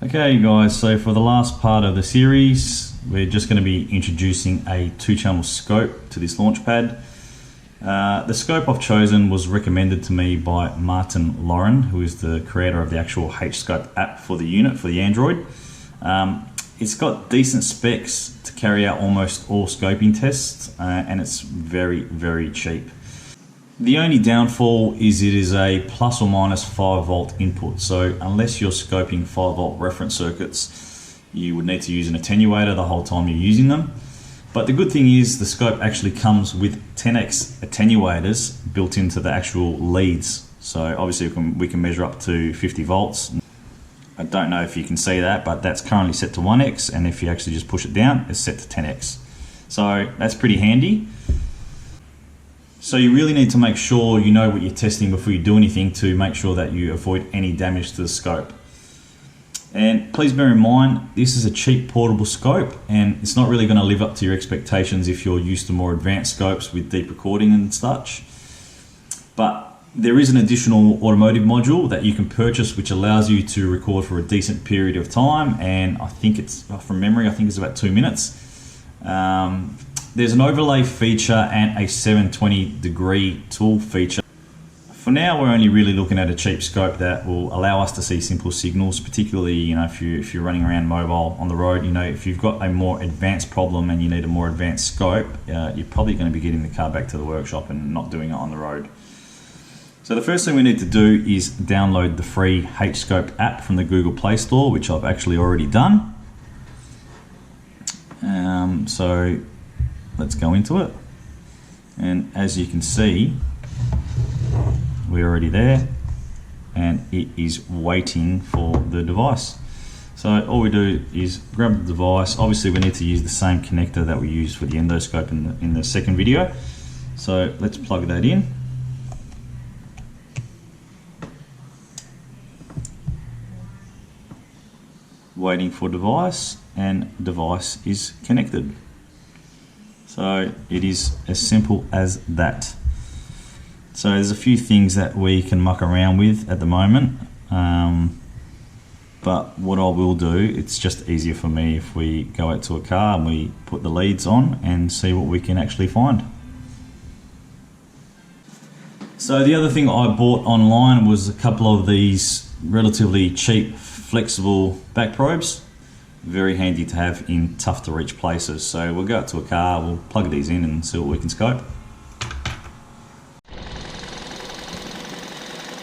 Okay guys, so for the last part of the series, we're just going to be introducing a 2-channel scope to this launch pad. The scope I've chosen was recommended to me by Martin Lauren, who is the creator of the actual Hscope app for the unit, for the Android. It's got decent specs to carry out almost all scoping tests, and it's very, very cheap. The only downfall is it is a plus or minus 5 volt input, so unless you're scoping 5 volt reference circuits, you would need to use an attenuator the whole time you're using them. But the good thing is the scope actually comes with 10x attenuators built into the actual leads. So obviously we can measure up to 50 volts. I don't know if you can see that, but that's currently set to 1x, and if you actually just push it down, it's set to 10x. So that's pretty handy. So you really need to make sure you know what you're testing before you do anything to make sure that you avoid any damage to the scope. And please bear in mind, this is a cheap portable scope, and it's not really going to live up to your expectations if you're used to more advanced scopes with deep recording and such. But there is an additional automotive module that you can purchase which allows you to record for a decent period of time, and I think it's, from memory, I think it's about 2 minutes. There's an overlay feature and a 720-degree tool feature. For now, we're only really looking at a cheap scope that will allow us to see simple signals, particularly if you're running around mobile on the road. If you've got a more advanced problem and you need a more advanced scope, you're probably going to be getting the car back to the workshop and not doing it on the road. So the first thing we need to do is download the free Hscope app from the Google Play Store, which I've actually already done. So let's go into it, and as you can see, we're already there and it is waiting for the device. So all we do is grab the device. Obviously we need to use the same connector that we used for the endoscope in the second video, so let's plug that in. Waiting for device, and device is connected. So it is as simple as that. So there's a few things that we can muck around with at the moment, but what I will do, it's just easier for me if we go out to a car and we put the leads on and see what we can actually find. So the other thing I bought online was a couple of these relatively cheap flexible back probes. Very handy to have in tough to reach places. So we'll go out to a car, we'll plug these in and see what we can scope.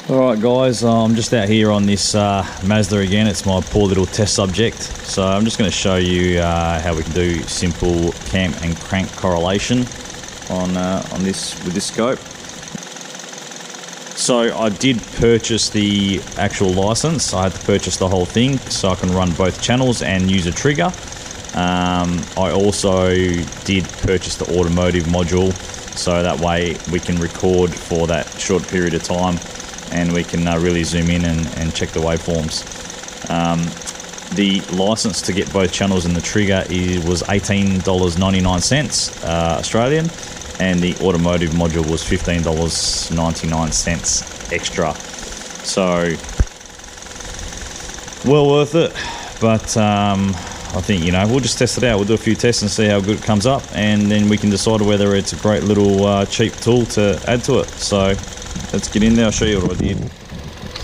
Alright guys, I'm just out here on this Mazda again. It's my poor little test subject. So I'm just going to show you how we can do simple cam and crank correlation on this with this scope. So I did purchase the actual license. I had to purchase the whole thing so I can run both channels and use a trigger. I also did purchase the automotive module, so that way we can record for that short period of time and we can really zoom in and check the waveforms. The license to get both channels and the trigger was $18.99 Australian, and the automotive module was $15.99 extra. So well worth it, but I think we'll just test it out. We'll do a few tests and see how good it comes up, and then we can decide whether it's a great little cheap tool to add to it. So let's get in there. I'll show you what I did.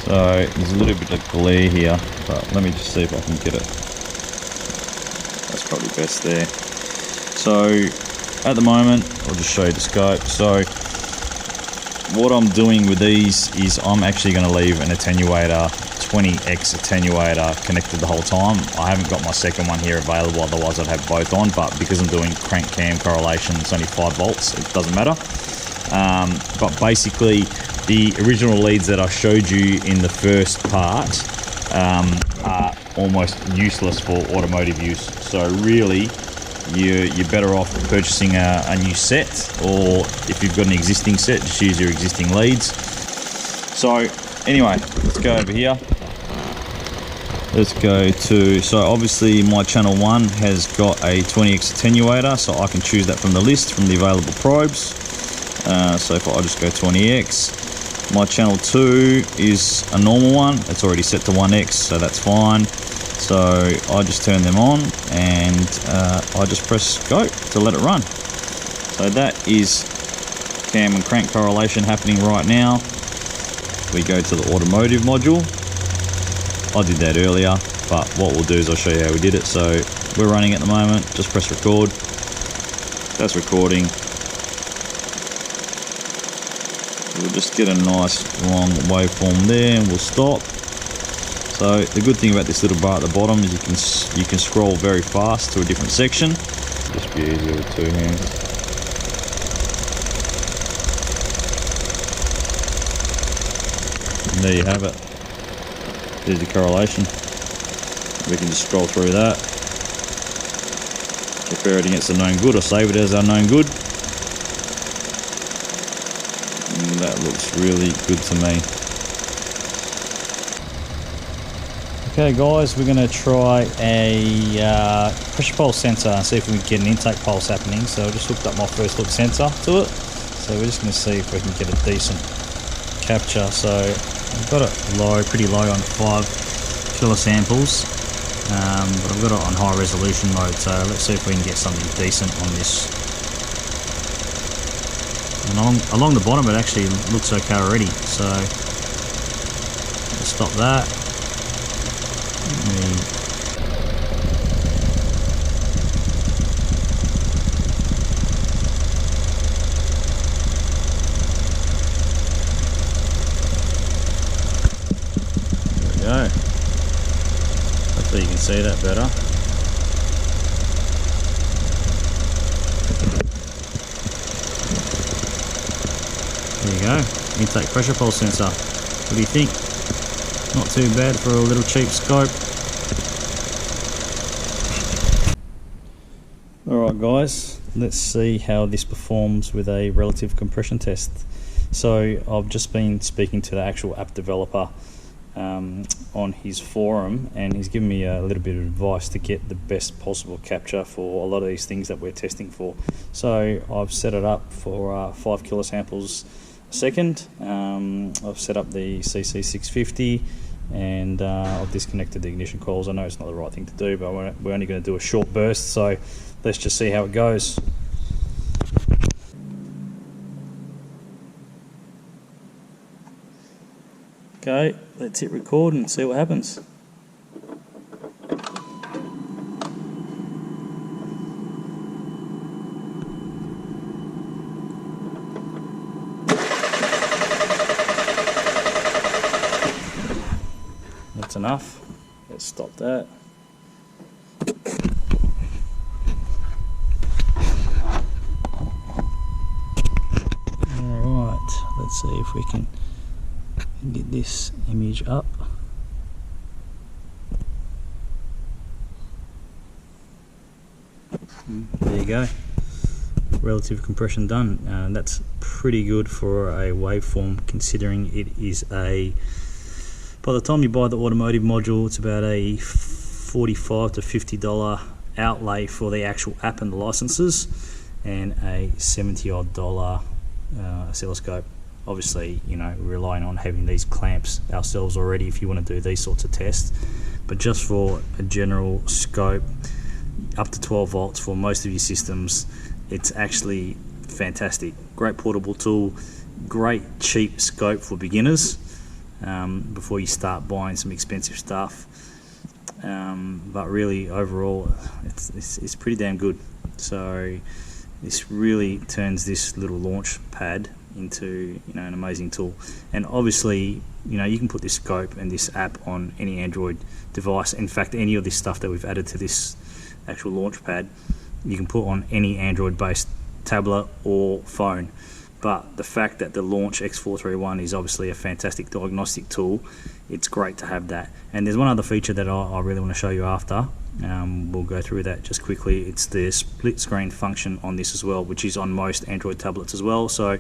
So there's a little bit of glare here, but let me just see if I can get it. That's probably best there. So at the moment, I'll just show you the scope. So what I'm doing with these is I'm actually going to leave an attenuator, 20x attenuator, connected the whole time. I haven't got my second one here available, otherwise I'd have both on, but because I'm doing crank cam correlation, it's only 5 volts, it doesn't matter. But basically the original leads that I showed you in the first part are almost useless for automotive use. So really you're better off purchasing a new set, or if you've got an existing set, just use your existing leads. So anyway, let's go over here. Let's go to, so obviously my channel 1 has got a 20x attenuator, so I can choose that from the list, from the available probes. So if I just go 20x, my channel 2 is a normal one. It's already set to 1x, so that's fine. So I just turn them on and I just press scope to let it run. So that is cam and crank correlation happening right now. We go to the automotive module. I did that earlier, but what we'll do is I'll show you how we did it. So we're running at the moment, just press record. That's recording. We'll just get a nice long waveform there and we'll stop. So the good thing about this little bar at the bottom is you can scroll very fast to a different section. Just be easier with two hands. And there you have it. There's the correlation. We can just scroll through that. Compare it against the known good or save it as our known good. And that looks really good to me. Okay guys, we're going to try a pressure pulse sensor and see if we can get an intake pulse happening. So I just hooked up my first look sensor to it. So we're just going to see if we can get a decent capture. So I've got it low, pretty low on 5 kilosamples, but I've got it on high resolution mode. So let's see if we can get something decent on this. And along the bottom it actually looks okay already. So let's stop that. There we go. Hopefully you can see that better. There you go. Intake pressure pulse sensor. What do you think? Not too bad for a little cheap scope. Alright guys, let's see how this performs with a relative compression test. So I've just been speaking to the actual app developer on his forum, and he's given me a little bit of advice to get the best possible capture for a lot of these things that we're testing for. So I've set it up for 5 kilosamples a second. I've set up the CC650 and I've disconnected the ignition coils. I know it's not the right thing to do, but we're only going to do a short burst, so let's just see how it goes. Okay, let's hit record and see what happens. That's enough. Let's stop that. Alright, let's see if we can get this image up. There you go. Relative compression done. That's pretty good for a waveform, considering it is a, by the time you buy the automotive module, it's about a $45 to $50 outlay for the actual app and the licenses, and a $70 odd oscilloscope. Obviously, you know, we're relying on having these clamps ourselves already if you want to do these sorts of tests, but just for a general scope up to 12 volts for most of your systems, it's actually fantastic. Great portable tool, great cheap scope for beginners before you start buying some expensive stuff, but really overall it's pretty damn good. So this really turns this little launch pad into, you know, an amazing tool. And obviously, you know, you can put this scope and this app on any Android device. In fact, any of this stuff that we've added to this actual launch pad you can put on any Android based tablet or phone. But the fact that the launch X-431 is obviously a fantastic diagnostic tool, it's great to have that. And there's one other feature that I really want to show you after. We'll go through that just quickly. It's the split screen function on this as well, which is on most Android tablets as well. So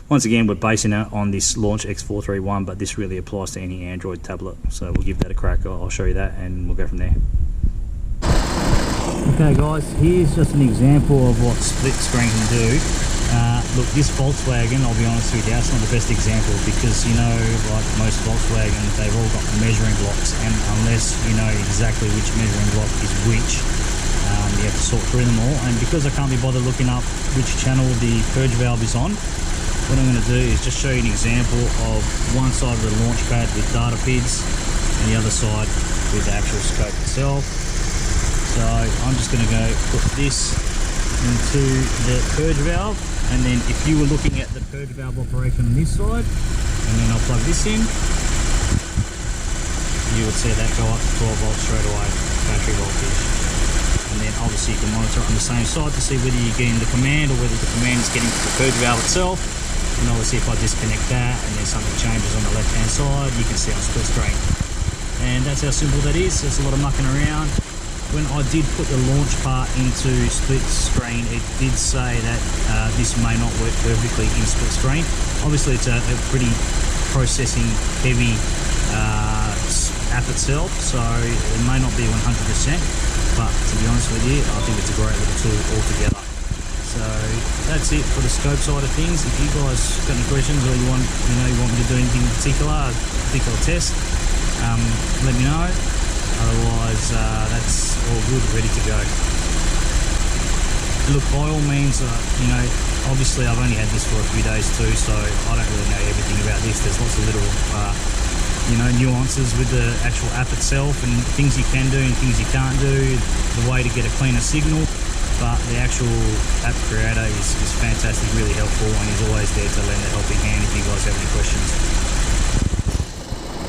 once again, we're basing it on this launch X-431, but this really applies to any Android tablet. So we'll give that a crack. I'll show you that and we'll go from there. Okay guys, here's just an example of what split screen can do. Look, this Volkswagen, I'll be honest with you, that's not the best example because, you know, like most Volkswagens, they've all got measuring blocks, and unless you know exactly which measuring block is which, you have to sort through them all. And because I can't be bothered looking up which channel the purge valve is on, what I'm going to do is just show you an example of one side of the launch pad with data PIDs and the other side with the actual scope itself. So I'm just going to go put this into the purge valve, and then if you were looking at the purge valve operation on this side, and then I'll plug this in, you would see that go up to 12 volts straight away, battery voltage. And then obviously you can monitor it on the same side to see whether you're getting the command or whether the command is getting to the purge valve itself. And obviously if I disconnect that and then something changes on the left hand side, you can see on split screen. And that's how simple that is. There's a lot of mucking around. When I did put the launch part into split screen, it did say that this may not work perfectly in split screen. Obviously it's a pretty processing heavy app itself, so it may not be 100%, but to be honest with you, I think it's a great little tool altogether. So that's it for the scope side of things. If you guys got any questions or you want me to do anything in particular, a particular test, let me know. Otherwise, that's all good, ready to go. Look, by all means, obviously I've only had this for a few days too, so I don't really know everything about this. There's lots of little, nuances with the actual app itself and things you can do and things you can't do, the way to get a cleaner signal. But the actual app creator is fantastic, really helpful, and he's always there to lend a helping hand if you guys have any questions.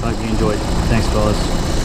Hope you enjoyed. Thanks, guys.